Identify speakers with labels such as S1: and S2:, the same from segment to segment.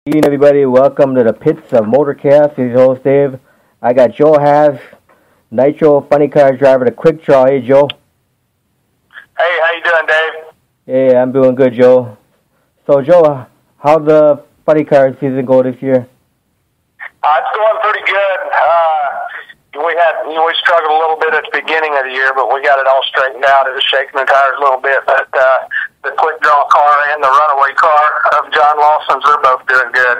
S1: Evening, everybody. Welcome to the pits of Motorcast. This is your host, Dave. I got Joe Haas, Nitro Funny Cars driver, the Quick Draw. Hey, Joe.
S2: Hey, how you doing, Dave?
S1: Hey, I'm doing good, Joe. So, Joe, how'd the Funny Car season go this year?
S2: It's going pretty good. We struggled a little bit at the beginning of the year, but we got it all straightened out. It was shaking the tires a little bit, but the Quick Draw car and the runaway car of John Lawson's, they're both doing good.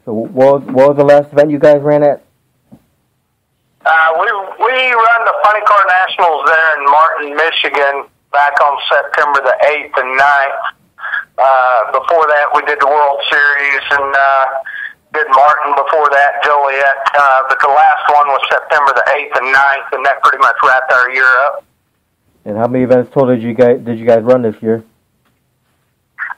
S1: So, what was the last event you guys ran at?
S2: We run the Funny Car Nationals there in Martin, Michigan, back on September the 8th and 9th. Before that, we did the World Series and did Martin before that, Joliet. But the last one was September the 8th and 9th, and that pretty much wrapped our year up.
S1: And how many events total did you guys run this year?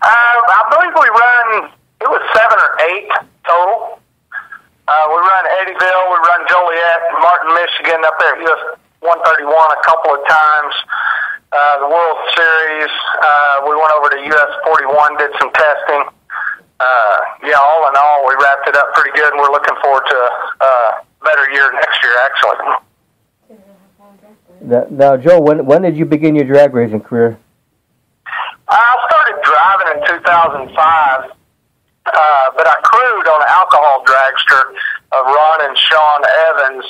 S2: I believe we run, it was 7 or 8 total. We run Eddyville, we run Joliet, Martin, Michigan, up there at US 131 a couple of times. The World Series, we went over to US 41, did some testing. All in all, we wrapped it up pretty good, and we're looking forward to a better year next year, actually.
S1: Now, Joe, when did you begin your drag racing career?
S2: I started driving in 2005, but I crewed on an alcohol dragster of Ron and Sean Evans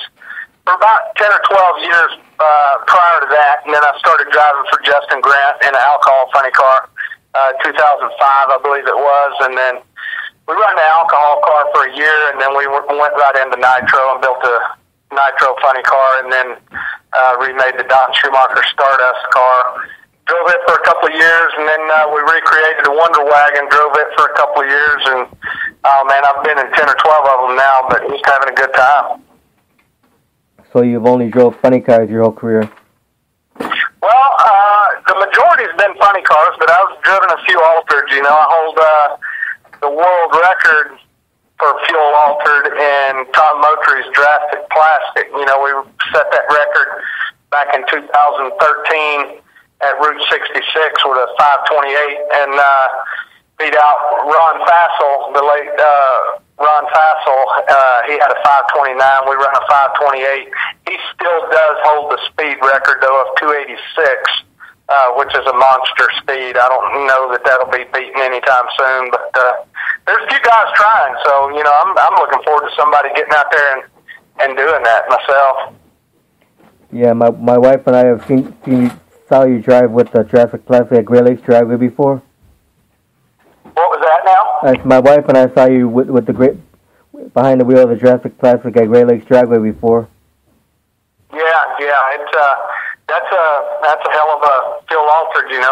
S2: for about 10 or 12 years prior to that, and then I started driving for Justin Grant in an alcohol funny car, 2005, I believe it was, and then we ran the alcohol car for a year, and then we went right into Nitro and built a Nitro funny car, and then remade the Don Schumacher Stardust car. Drove it for a couple of years, and then we recreated a Wonder Wagon, drove it for a couple of years, and I've been in 10 or 12 of them now, but just having a good time.
S1: So you've only drove funny cars your whole career?
S2: Well, the majority's been funny cars, but I've driven a few altered. I hold the world record for fuel altered in Tom Motrey's Drastic Plastic. We set that record back in 2013 at Route 66 with a 528, and beat out Ron Fassel, the late Ron Fassel. He had a 529. We run a 528. He still does hold the speed record, though, of 286, which is a monster speed. I don't know that that'll be beaten anytime soon, but there's a few guys trying. So, I'm looking forward to somebody getting out there and doing that myself.
S1: Yeah, my wife and I have saw you drive with the Drastic Plastic at Great Lakes Dragway before.
S2: What was that now?
S1: My wife and I saw you with the behind the wheel of the Drastic Plastic at Great Lakes Dragway before.
S2: Yeah, it's that's a hell of a fuel altered, and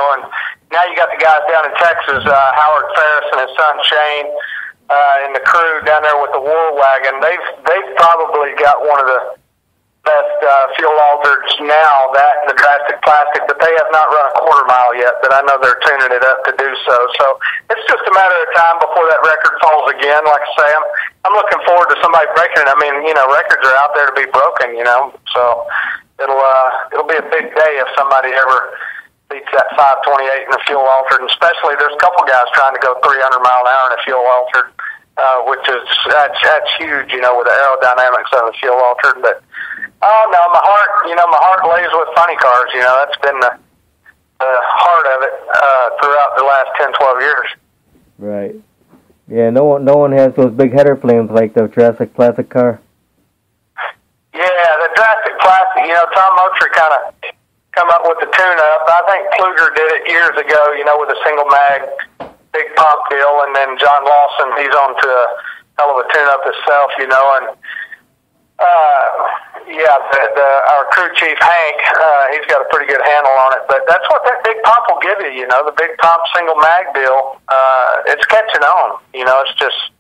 S2: now you got the guys down in Texas, Howard Ferris and his son Shane, and the crew down there with the War Wagon. They've probably got one of the best fuel altered now, that and the Drastic Plastic, but they have not run a quarter mile yet, but I know they're tuning it up to do so. So it's just a matter of time before that record falls again. Like I say, I'm looking forward to somebody breaking it. I mean, records are out there to be broken, so it'll be a big day if somebody ever beats that 528 in the fuel altered, and especially there's a couple guys trying to go 300 mile an hour in a fuel altered, which is that's huge, with the aerodynamics of the fuel altered, but oh no, my heart lays with funny cars. That's been the heart of it throughout the last 10, 12 years.
S1: Right. Yeah, no one has those big header flames like the Drastic Plastic car. Yeah,
S2: the Drastic Plastic. Tom Motrey kind of come up with the tune-up. I think Kluger did it years ago. With a single mag, big pump deal, and then John Lawson, he's on to a hell of a tune-up himself. And our crew chief Hank, he's got a pretty good handle on it. But that's what that big pump will give you. The big pump single mag deal. It's catching on. It's just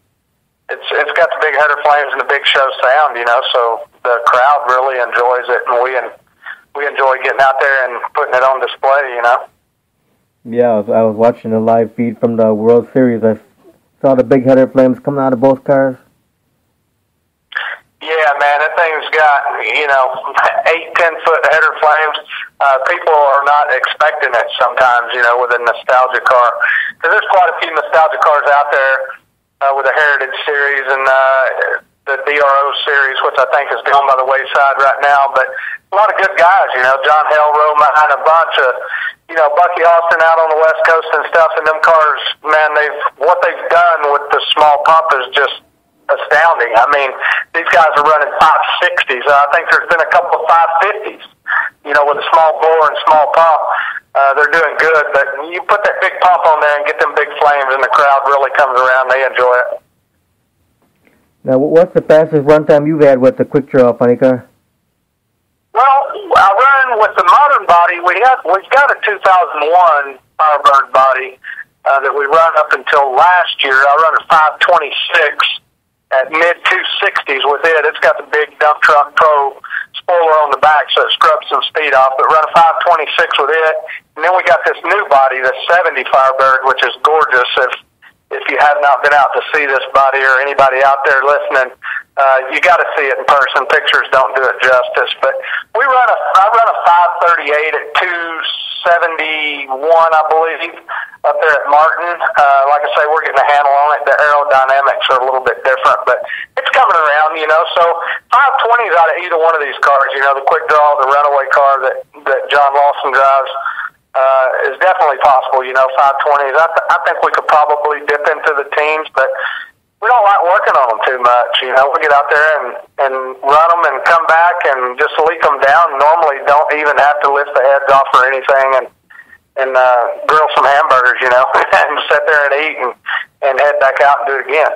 S2: it's got the big header flames and the big show sound. So the crowd really enjoys it, and we enjoy getting out there and putting it on display.
S1: Yeah, I was watching the live feed from the World Series. I saw the big header flames coming out of both cars.
S2: Yeah, man, that thing's got, 8-10 foot header flames. People are not expecting it sometimes, with a nostalgia car. Because there's quite a few nostalgia cars out there with the Heritage Series and the DRO Series, which I think is going by the wayside right now. But a lot of good guys, John Hellrow and a bunch of, Bucky Austin out on the West Coast and stuff. And them cars, man, what they've done with the small pump is just astounding. I mean, these guys are running 560s. I think there's been a couple of 550s, with a small blower and small pump. They're doing good, but you put that big pump on there and get them big flames, and the crowd really comes around. They enjoy it.
S1: Now, what's the fastest run time you've had with the quick draw funny car?
S2: Well, I run with the modern body. We've got a 2001 Firebird body that we run up until last year. I run a 526 at mid-260s with it. It's got the big dump truck pro spoiler on the back, so it scrubs some speed off, but run a 526 with it. And then we got this new body, the 70 Firebird, which is gorgeous. If you have not been out to see this body, or anybody out there listening, you got to see it in person. Pictures don't do it justice. But I run a 538 at 271, I believe, up there at Martin. Like I say, we're getting a handle on it. The aerodynamics are a little bit different, but it's coming around, So 520s out of either one of these cars, the quick draw, the runaway car that John Lawson drives, is definitely possible. 520s. I think we could probably dip into the teens, but we don't like working on them too much. We get out there and run them and come back and just leak them down. Normally don't even have to lift the heads off or anything and grill some hamburgers, and sit there and eat and head back out and do it again.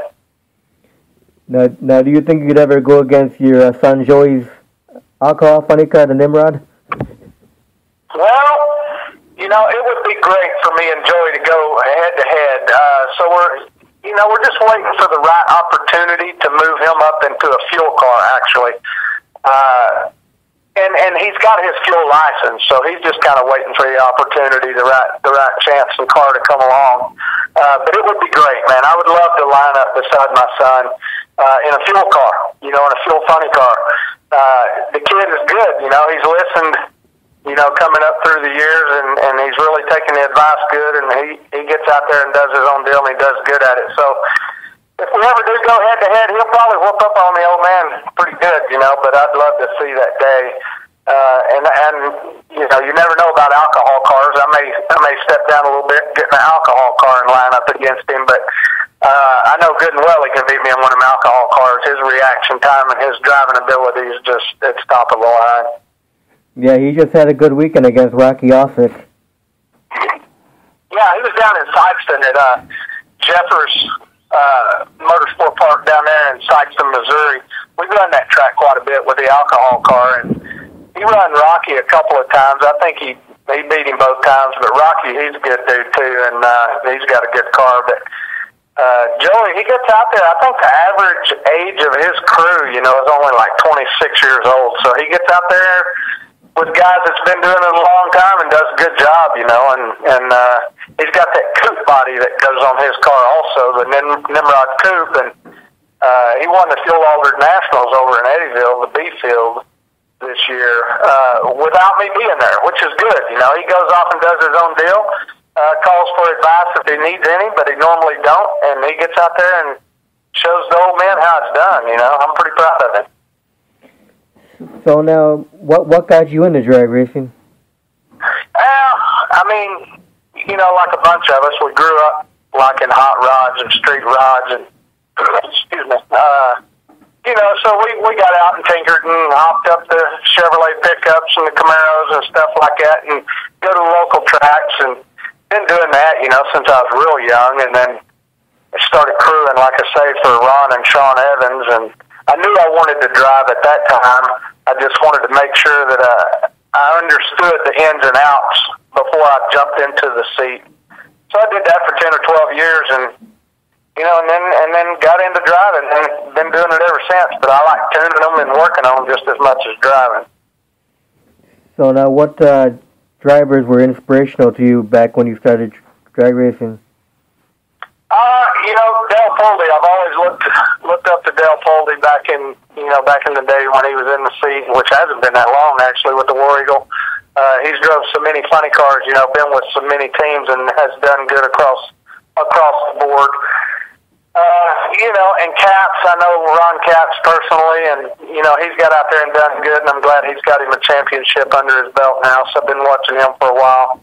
S1: Now, do you think you could ever go against your son Joey's alcohol funny car, the Nimrod?
S2: Well, it would be great for me and Joey to go head-to-head. So we're just waiting for the right opportunity to move him up into a fuel car, actually. And he's got his fuel license, so he's just kind of waiting for the opportunity, the right chance and car to come along. But it would be great, man. I would love to line up beside my son in a fuel car, in a fuel funny car. The kid is good, he's listened, coming up through the years, and he's really taking the advice good, and he gets out there and does his own deal, and he does good at it. So if we ever do go head-to-head, he'll probably whoop up on the old man pretty good, but I'd love to see that day. And you never know about alcohol cars. I may step down a little bit, get in an alcohol car and line up against him, but I know good and well he can beat me in one of them alcohol cars. His reaction time and his driving ability is it's top of the line.
S1: Yeah, he just had a good weekend against Rocky Osick.
S2: Yeah, he was down in Sykeston at Jeffers Motorsport Park down there in Sykeston, Missouri. We run that track quite a bit with the alcohol car, and he run Rocky a couple of times. I think he beat him both times, but Rocky, he's a good dude too, and he's got a good car. But Joey, he gets out there. I think the average age of his crew, is only like 26 years old. So he gets out there with guys that's been doing it a long time and does a good job, and he's got that coupe body that goes on his car also, the Nimrod coupe, and he won the Fuel Altered Nationals over in Eddyville, the B field, this year, without me being there, which is good. He goes off and does his own deal, calls for advice if he needs any, but he normally don't, and he gets out there and shows the old man how it's done. I'm pretty proud of him.
S1: So now, what got you into drag racing?
S2: Like a bunch of us, we grew up like in hot rods and street rods, and excuse me. So we got out and tinkered and hopped up the Chevrolet pickups and the Camaros and stuff like that, and go to local tracks, and been doing that, since I was real young, and then I started crewing, like I say, for Ron and Sean Evans, and I knew I wanted to drive at that time. I just wanted to make sure that I understood the ins and outs before I jumped into the seat. So I did that for 10 or 12 years, and and then got into driving, and been doing it ever since. But I like tuning them and working on them just as much as driving.
S1: So now, what drivers were inspirational to you back when you started drag racing?
S2: Dale Foldy. I've always looked up to Dale Foldy back in the day when he was in the seat, which hasn't been that long actually with the War Eagle. He's drove so many funny cars, been with so many teams and has done good across the board. And Caps, I know Ron Caps personally, and, he's got out there and done good, and I'm glad he's got him a championship under his belt now, so I've been watching him for a while.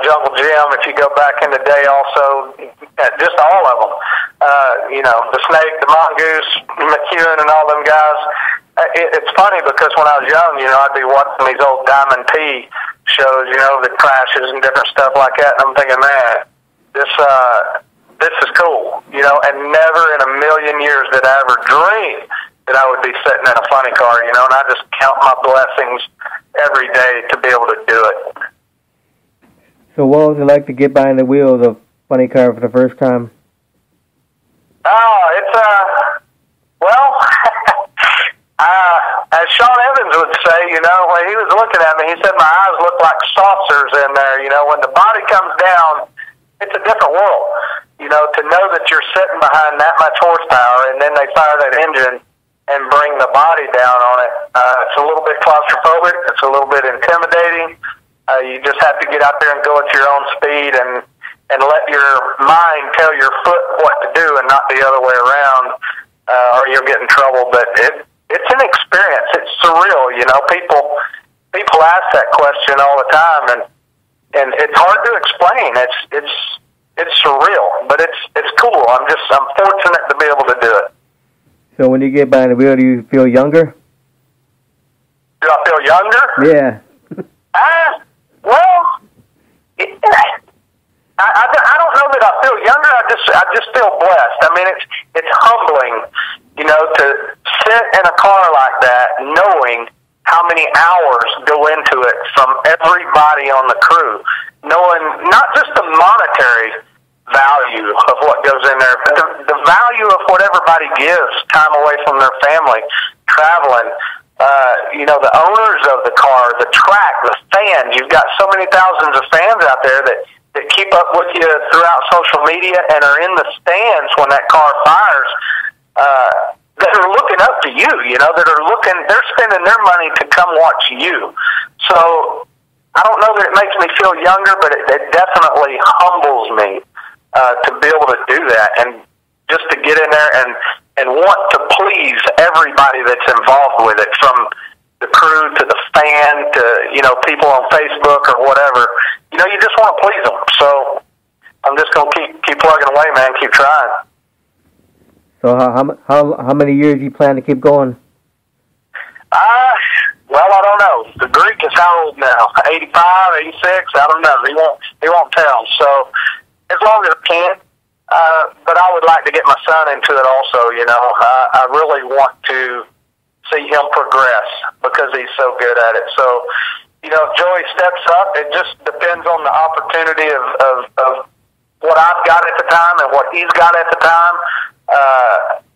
S2: Jungle Jim, if you go back in the day also, just all of them. The Snake, the Mongoose, McEwen, and all them guys. It's funny because when I was young, I'd be watching these old Diamond P shows, the crashes and different stuff like that, and I'm thinking, man, this is cool, and never in a million years did I ever dream that I would be sitting in a funny car, and I just count my blessings every day to be able to do it.
S1: So what was it like to get behind the wheel of a funny car for the first time?
S2: Oh, it's, as Sean Evans would say, when he was looking at me, he said my eyes look like saucers in there, when the body comes down, it's a different world. To know that you're sitting behind that much horsepower and then they fire that engine and bring the body down on it, it's a little bit claustrophobic, it's a little bit intimidating. You just have to get out there and go at your own speed and let your mind tell your foot what to do and not the other way around, or you'll get in trouble. But it's an experience. It's surreal, People ask that question all the time, and it's hard to explain. It's surreal, but it's cool. I'm fortunate to be able to do it.
S1: So when you get behind the wheel, do you feel younger?
S2: Do I feel younger?
S1: Yeah.
S2: I don't know that I feel younger. I just feel blessed. I mean, it's humbling, to sit in a car like that, knowing how many hours go into it from everybody on the crew, knowing not just the monetary value of what goes in there, but the value of what everybody gives, time away from their family, traveling. The owners of the car, the track, the fans. You've got so many thousands of fans out there that keep up with you throughout social media and are in the stands when that car fires, that are looking up to you, they're spending their money to come watch you. So I don't know that it makes me feel younger, but it definitely humbles me to be able to do that and just to get in there and want to please everybody that's involved with it, from the crew to the fan to, people on Facebook or whatever. You just want to please them. So I'm just going to keep plugging away, man, keep trying.
S1: So how many years do you plan to keep going?
S2: Well, I don't know. The Greek is how old now? 85, 86? I don't know. He won't tell. So as long as I can. But I would like to get my son into it also, I really want to see him progress because he's so good at it. So, if Joey steps up, it just depends on the opportunity of what I've got at the time and what he's got at the time.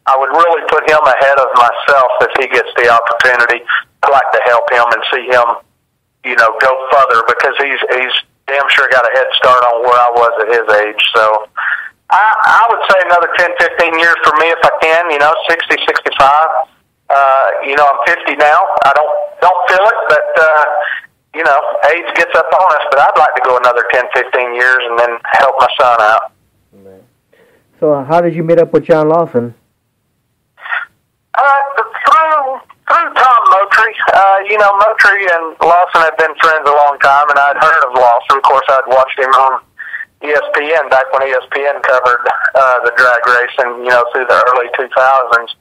S2: I would really put him ahead of myself if he gets the opportunity. I'd like to help him and see him, go further because he's damn sure got a head start on where I was at his age. So I would say another 10, 15 years for me if I can, 60, 65. I'm 50 now. I don't feel it, but, age gets up on us. But I'd like to go another 10, 15 years and then help my son out.
S1: So how did you meet up with John Lawson?
S2: Through Tom Moultrie. Moultrie and Lawson had been friends a long time, and I'd heard of Lawson. Of course, I'd watched him on ESPN back when ESPN covered the drag racing, through the early 2000s.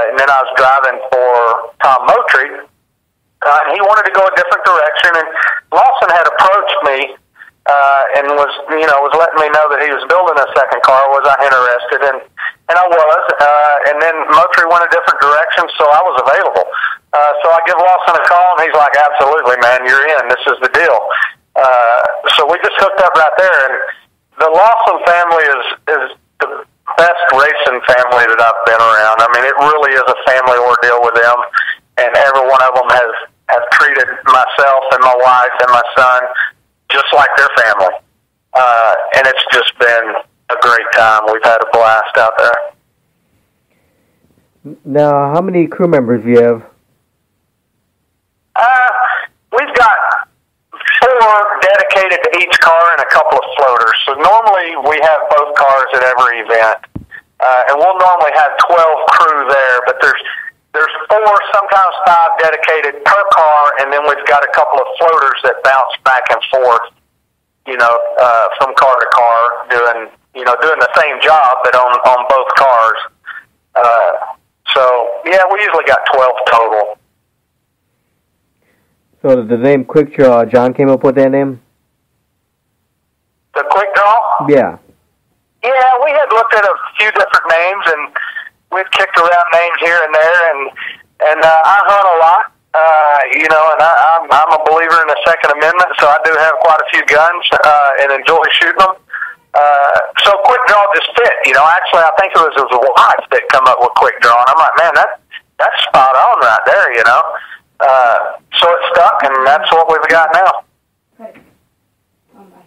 S2: And then I was driving for Tom Moultrie, and he wanted to go a different direction. And Lawson had approached me and was letting me know that he was building a second car. Was I interested? And I was. And then Moultrie went a different direction, so I was available. So I give Lawson a call, and he's like, "Absolutely, man, you're in. This is the deal." So we just hooked up right there, and the Lawson family is the best racing family that I've been around. I mean, it really is a family ordeal with them, and every one of them have treated myself and my wife and my son just like their family. And it's just been a great time. We've had a blast out there.
S1: Now, how many crew members do you have?
S2: We've got 4 dedicated to each car and a couple of floaters. So normally we have both cars at every event. And we'll normally have 12 crew there, but there's 4, sometimes 5 dedicated per car, and then we've got a couple of floaters that bounce back and forth, from car to car, doing the same job, but on both cars. So yeah, we usually got 12 total.
S1: So the name Quick Draw, John came up with that name?
S2: The Quick Draw?
S1: Yeah.
S2: Yeah, we had looked at a few different names, and we've kicked around names here and there, and I hunt a lot, and I'm a believer in the Second Amendment, so I do have quite a few guns and enjoy shooting them. So Quick Draw just fit. Actually, I think it was his wife that come up with Quick Draw, and I'm like, man, that's spot on right there, So it stuck, and that's what we've got now.
S3: Right. Bye.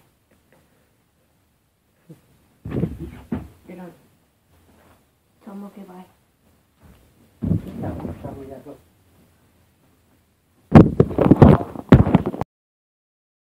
S3: You're done. Tell them okay, bye.